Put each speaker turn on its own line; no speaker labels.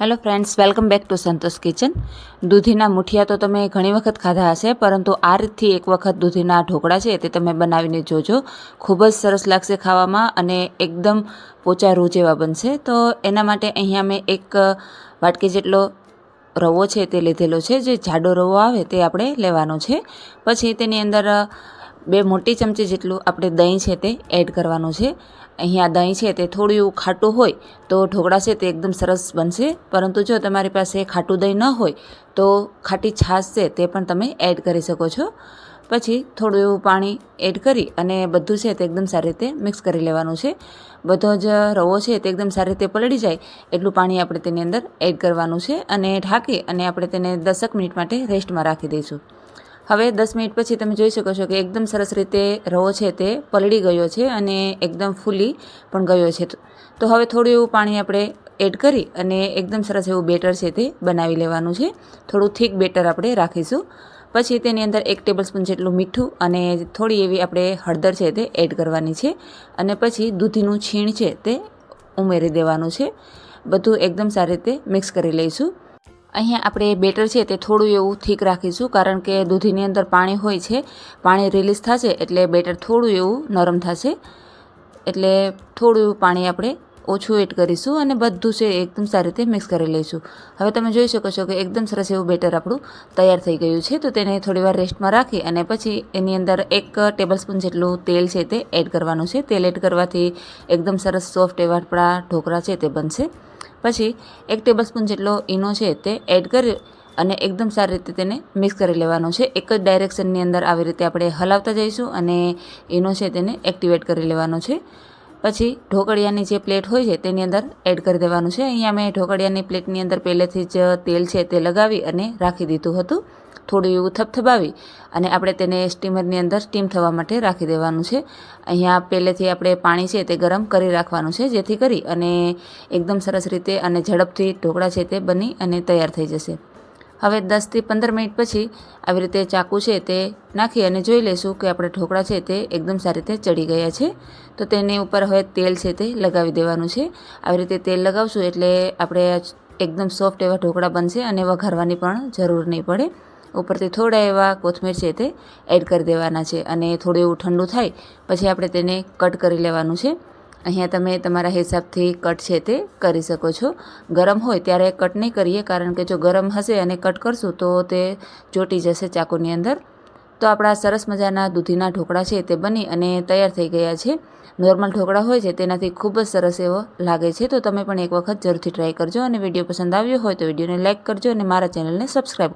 Hello friends, welcome back to Santosh kitchen. દૂધીના મુઠિયા તો તમે ઘણી વખત ખાધા હશે, પરંતુ આ રીતથી એક વખત દૂધીના ઢોકળા છે તે તમે બનાવીને જોજો। ખૂબ જ સરસ લાગશે ખાવામાં અને એકદમ પોચા રૂ જેવા બનશે। તો એના માટે અહીંયા મેં એક વાટકી જેટલો રવો છે તે લીધેલો છે। જે જાડો રવો આવે તે આપણે લેવાનો છે। પછી તેની અંદર 2 મોટી ચમચી જેટલું આપણે દહીં છે તે એડ કરવાનું છે। અહીંયા દહીં છે તે થોડું એવું ખાટું હોય તો ઢોકળા છે તે એકદમ સરસ બનશે, પરંતુ જો તમારી પાસે ખાટું દહીં ન હોય તો ખાટી છાશ છે તે પણ તમે એડ કરી શકો છો। પછી થોડું એવું પાણી એડ કરી અને બધું છે તે એકદમ સારી રીતે મિક્સ કરી લેવાનું છે। બધો જ રવો છે તે એકદમ સારી રીતે પલળી જાય એટલું પાણી આપણે તેની અંદર એડ કરવાનું છે અને ઢાંકી અને આપણે તેને 10 મિનિટ માટે રેસ્ટમાં રાખી દઈશું। હવે 10 મિનિટ પછી તમે જોઈ શકો છો કે એકદમ સરસ રીતે રવો છે તે પલળી ગયો છે અને એકદમ ફૂલી પણ ગયો છે। તો હવે થોડું એવું પાણી આપણે એડ કરી અને એકદમ સરસ એવું બેટર છે તે બનાવી લેવાનું છે। થોડું થીક બેટર આપણે રાખીશું। પછી તેની અંદર 1 ટેબલસ્પૂન જેટલું મીઠું અને થોડી એવી આપણે હળદર છે તે એડ કરવાની છે અને પછી દૂધીનું છીણ છે તે ઉમેરી દેવાનું છે। બધું એકદમ સારી રીતે મિક્સ કરી લઈશું। અહીંયા આપણે બેટર છે તે થોડું એવું થીક રાખીશું, કારણ કે દૂધીની અંદર પાણી હોય છે, પાણી રિલીઝ થશે એટલે બેટર થોડું એવું નરમ થશે, એટલે થોડું એવું પાણી આપણે ઓછું એડ કરીશું અને બધું છે એકદમ સારી રીતે મિક્સ કરી લઈશું। હવે તમે જોઈ શકો છો કે એકદમ સરસ એવું બેટર આપણું તૈયાર થઈ ગયું છે। તો તેને થોડીવાર રેસ્ટમાં રાખી અને પછી એની અંદર 1 ટેબલસ્પૂન જેટલું તેલ છે તે એડ કરવાનું છે। તેલ એડ કરવાથી એકદમ સરસ સોફ્ટ એવા આપણા ઢોકળા છે તે બનશે। પછી 1 ટેબલસ્પૂન જેટલો ઈનો છે તે એડ કરી અને એકદમ સારી રીતે તેને મિક્સ કરી લેવાનો છે। એક જ ડાયરેક્શનની અંદર આવી રીતે આપણે હલાવતા જઈશું અને ઈનો છે તેને એક્ટિવેટ કરી લેવાનો છે। પછી ઢોકળિયાની જે પ્લેટ હોય છે તેની અંદર એડ કરી દેવાનું છે। અહીંયા મેં ઢોકળિયાની પ્લેટની અંદર પહેલેથી જ તેલ છે તે લગાવી અને રાખી દીધું હતું। થોડું એવું થપથપાવી અને આપણે તેને સ્ટીમરની અંદર સ્ટીમ થવા માટે રાખી દેવાનું છે। અહીંયા પહેલેથી આપણે પાણી છે તે ગરમ કરી રાખવાનું છે, જેથી કરી અને એકદમ સરસ રીતે અને ઝડપથી ઢોકળા છે તે બની અને તૈયાર થઈ જશે। હવે 10 થી 15 મિનિટ પછી આવી રીતે ચાકુ છે તે નાખી અને જોઈ લઈશું કે આપણે ઢોકળા છે તે એકદમ સારી રીતે ચડી ગયા છે। તો તેની ઉપર હવે તેલ છે તે લગાવી દેવાનું છે। આવી રીતે તેલ લગાવશું એટલે આપણે એકદમ સોફ્ટ એવા ઢોકળા બનશે અને વઘારવાની પણ જરૂર નહીં પડે। ઉપરથી થોડા એવા કોથમીર છે તે એડ કરી દેવાના છે અને થોડું એવું ઠંડુ થાય પછી આપણે તેને કટ કરી લેવાનું છે। અહીંયા તમે તમારા હિસાબથી કટ છે તે કરી શકો છો। ગરમ હોય ત્યારે કટ નહીં કરીએ, કારણ કે જો ગરમ હશે અને કટ કરશું તો તે ચોંટી જશે ચાકુની અંદર। તો આપણા સરસ મજાના દૂધીના ઢોકળા છે તે બની અને તૈયાર થઈ ગયા છે। નોર્મલ ઢોકળા હોય છે તેનાથી ખૂબ જ સરસ એવો લાગે છે। તો તમે પણ એક વખત જરૂરથી ટ્રાય કરજો અને વિડીયો પસંદ આવ્યો હોય તો વિડીયોને લાઇક કરજો અને મારા ચેનલને સબસ્ક્રાઈબ